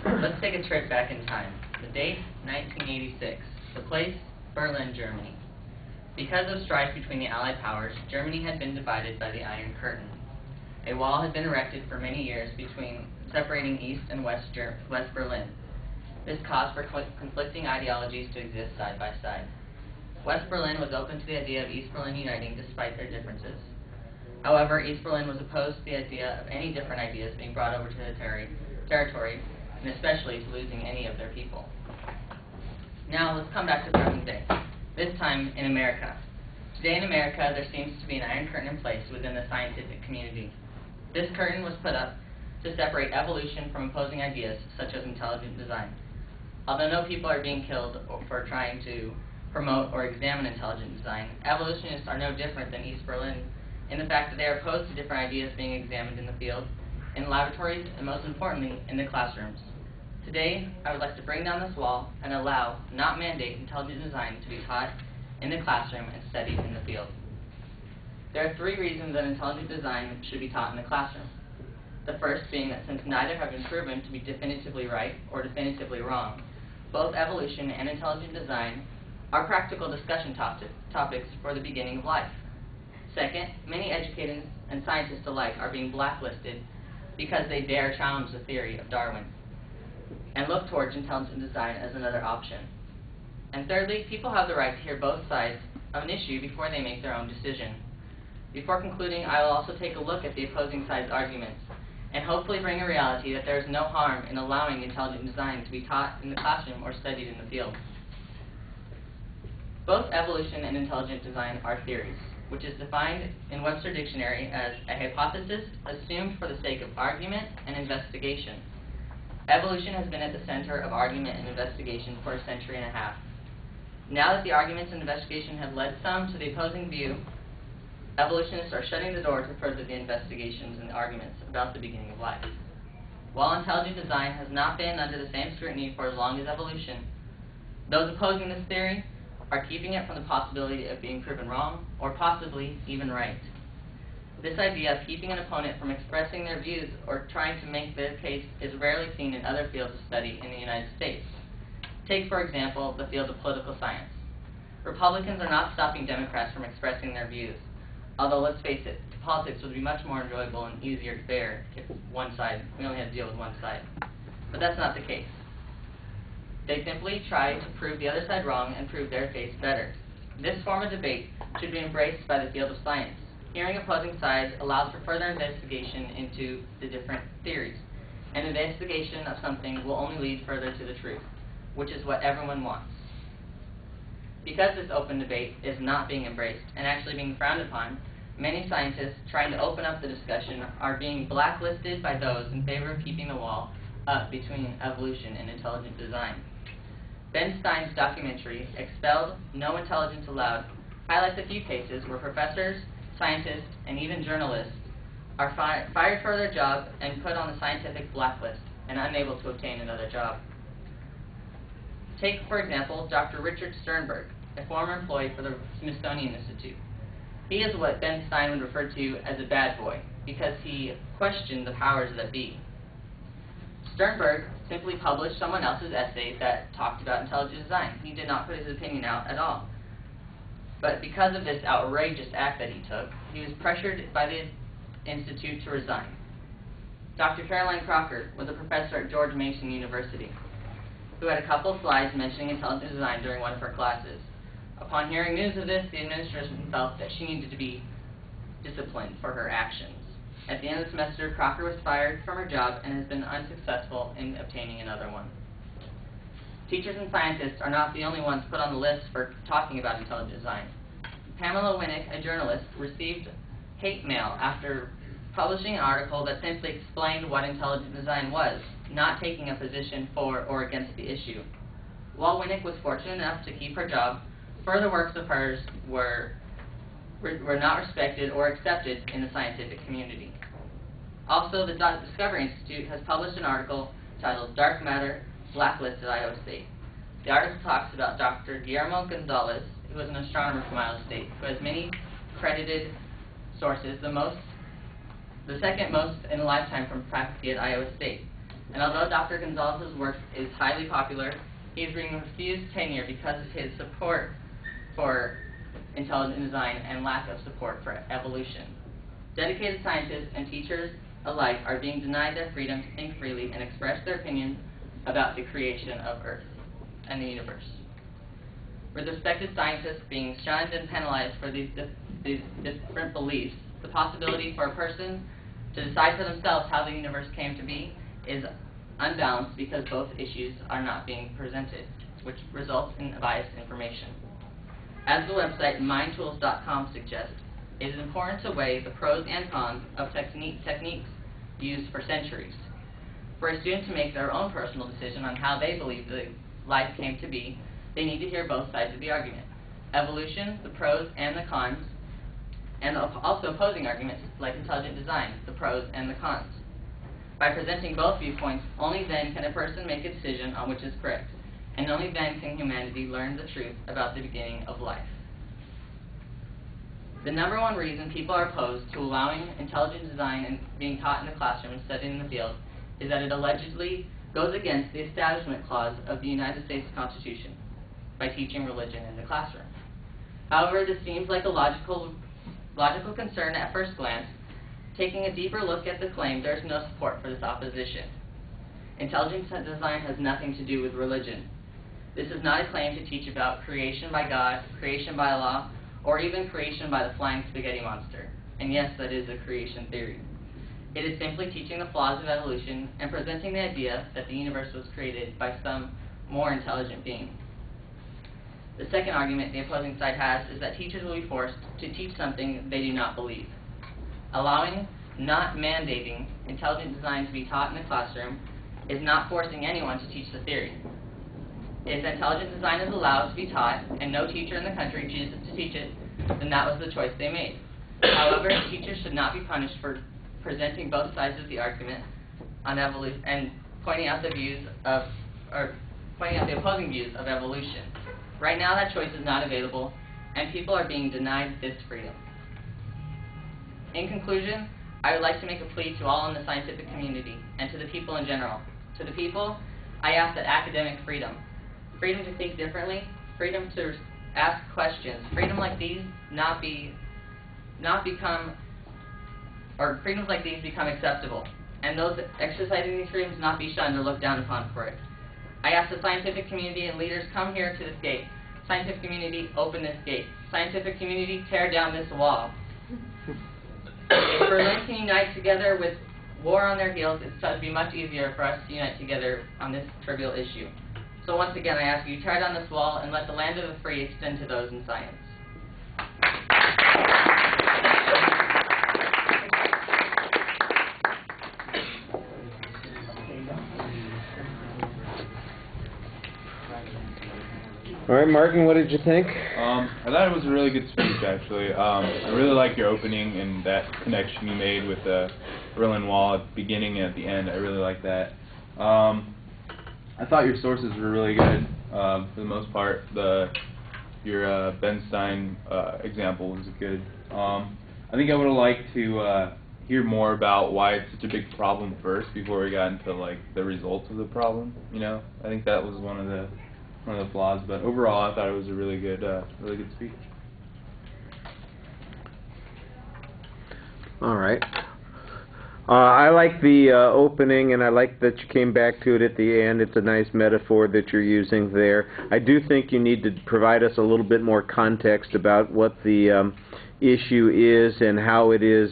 Let's take a trip back in time. The date, 1986. The place, Berlin, Germany. Because of strife between the Allied powers, Germany had been divided by the Iron Curtain. A wall had been erected for many years between separating East and West Berlin. This caused for conflicting ideologies to exist side by side. West Berlin was open to the idea of East Berlin uniting despite their differences. However, East Berlin was opposed to the idea of any different ideas being brought over to the territory, and especially to losing any of their people. Now, let's come back to present day, this time in America. Today in America, there seems to be an iron curtain in place within the scientific community. This curtain was put up to separate evolution from opposing ideas, such as intelligent design. Although no people are being killed for trying to promote or examine intelligent design, evolutionists are no different than East Berlin in the fact that they are opposed to different ideas being examined in the field, in laboratories, and most importantly, in the classrooms. Today, I would like to bring down this wall and allow, not mandate, intelligent design to be taught in the classroom and studied in the field. There are 3 reasons that intelligent design should be taught in the classroom. The first being that since neither have been proven to be definitively right or definitively wrong, both evolution and intelligent design are practical discussion topics for the beginning of life. Second, many educators and scientists alike are being blacklisted because they dare challenge the theory of Darwin and look towards intelligent design as another option. And thirdly, people have the right to hear both sides of an issue before they make their own decision. Before concluding, I will also take a look at the opposing side's arguments and hopefully bring a reality that there is no harm in allowing intelligent design to be taught in the classroom or studied in the field. Both evolution and intelligent design are theories, which is defined in Webster Dictionary as a hypothesis assumed for the sake of argument and investigation. Evolution has been at the center of argument and investigation for a century and a half. Now that the arguments and investigation have led some to the opposing view, evolutionists are shutting the door to further the investigations and arguments about the beginning of life. While intelligent design has not been under the same scrutiny for as long as evolution, those opposing this theory are keeping it from the possibility of being proven wrong or possibly even right. This idea of keeping an opponent from expressing their views or trying to make their case is rarely seen in other fields of study in the United States. Take, for example, the field of political science. Republicans are not stopping Democrats from expressing their views, although let's face it, politics would be much more enjoyable and easier to bear if we only had to deal with one side. But that's not the case. They simply try to prove the other side wrong and prove their case better. This form of debate should be embraced by the field of science. Hearing opposing sides allows for further investigation into the different theories. An investigation of something will only lead further to the truth, which is what everyone wants. Because this open debate is not being embraced and actually being frowned upon, many scientists trying to open up the discussion are being blacklisted by those in favor of keeping the wall up between evolution and intelligent design. Ben Stein's documentary, Expelled, No Intelligence Allowed, highlights a few cases where professors, scientists, and even journalists are fired for their job and put on the scientific blacklist and unable to obtain another job. Take, for example, Dr. Richard Sternberg, a former employee for the Smithsonian Institute. He is what Ben Stein would refer to as a bad boy because he questioned the powers that be. Sternberg simply published someone else's essay that talked about intelligent design. He did not put his opinion out at all. But because of this outrageous act that he took, he was pressured by the Institute to resign. Dr. Caroline Crocker was a professor at George Mason University who had a couple of slides mentioning intelligent design during one of her classes. Upon hearing news of this, the administration felt that she needed to be disciplined for her actions. At the end of the semester, Crocker was fired from her job and has been unsuccessful in obtaining another one. Teachers and scientists are not the only ones put on the list for talking about intelligent design. Pamela Winnick, a journalist, received hate mail after publishing an article that simply explained what intelligent design was, not taking a position for or against the issue. While Winnick was fortunate enough to keep her job, further works of hers were not respected or accepted in the scientific community. Also, the Discovery Institute has published an article titled Dark Matter, Blacklisted Iowa State. The article talks about Dr. Guillermo Gonzalez, who is an astronomer from Iowa State, who has many credited sources, the second most in a lifetime from faculty at Iowa State. And although Dr. Gonzalez's work is highly popular, he is being refused tenure because of his support for intelligent design and lack of support for evolution. Dedicated scientists and teachers alike are being denied their freedom to think freely and express their opinions about the creation of Earth and the universe. With respected scientists being shunned and penalized for these different beliefs, the possibility for a person to decide for themselves how the universe came to be is unbalanced because both issues are not being presented, which results in biased information. As the website mindtools.com suggests, it is important to weigh the pros and cons of techniques used for centuries. For a student to make their own personal decision on how they believe the life came to be, they need to hear both sides of the argument. Evolution, the pros and the cons, and also opposing arguments like intelligent design, the pros and the cons. By presenting both viewpoints, only then can a person make a decision on which is correct, and only then can humanity learn the truth about the beginning of life. The number one reason people are opposed to allowing intelligent design and being taught in the classroom and studied in the field is that it allegedly goes against the Establishment Clause of the United States Constitution by teaching religion in the classroom. However, this seems like a logical concern at first glance. Taking a deeper look at the claim, there is no support for this opposition. Intelligent design has nothing to do with religion. This is not a claim to teach about creation by God, creation by law, or even creation by the flying spaghetti monster. And yes, that is a creation theory. It is simply teaching the flaws of evolution and presenting the idea that the universe was created by some more intelligent being. The second argument the opposing side has is that teachers will be forced to teach something they do not believe. Allowing, not mandating, intelligent design to be taught in the classroom is not forcing anyone to teach the theory. If intelligent design is allowed to be taught and no teacher in the country chooses to teach it, then that was the choice they made. However, teachers should not be punished for presenting both sides of the argument on evolution and pointing out the opposing views of evolution. Right now, that choice is not available, and people are being denied this freedom. In conclusion, I would like to make a plea to all in the scientific community and to the people in general. To the people, I ask that academic freedom to think differently, freedom to ask questions, freedoms like these become acceptable, and those exercising these freedoms not be shunned or looked down upon for it. I ask the scientific community and leaders, come here to this gate. Scientific community, open this gate. Scientific community, tear down this wall. If Berlin can unite together with war on their heels, it would be much easier for us to unite together on this trivial issue. So once again, I ask you, tear down this wall and let the land of the free extend to those in science. All right, Martin, what did you think? I thought it was a really good speech, actually. I really like your opening and that connection you made with the Berlin Wall at the beginning and at the end. I really like that. I thought your sources were really good for the most part. Your Benstein example was good. I think I would have liked to hear more about why it's such a big problem first before we got into like the results of the problem. You know, I think that was one of the flaws. But overall, I thought it was a really good speech. All right. I like the opening, and I like that you came back to it at the end. It's a nice metaphor that you're using there. I do think you need to provide us a little bit more context about what the issue is and how it is,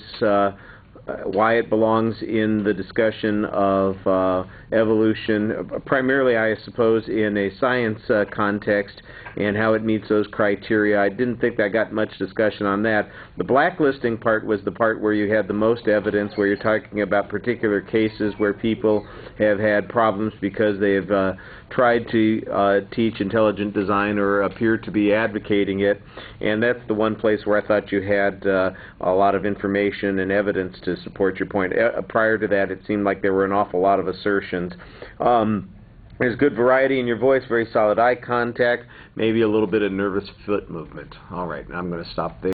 why it belongs in the discussion of evolution, primarily, I suppose, in a science context, and how it meets those criteria. I didn't think I got much discussion on that. The blacklisting part was the part where you had the most evidence, where you're talking about particular cases where people have had problems because they have tried to teach intelligent design or appear to be advocating it, and that's the one place where I thought you had a lot of information and evidence to support your point. Prior to that, it seemed like there were an awful lot of assertions. There's good variety in your voice, very solid eye contact, maybe a little bit of nervous foot movement. All right, I'm going to stop there.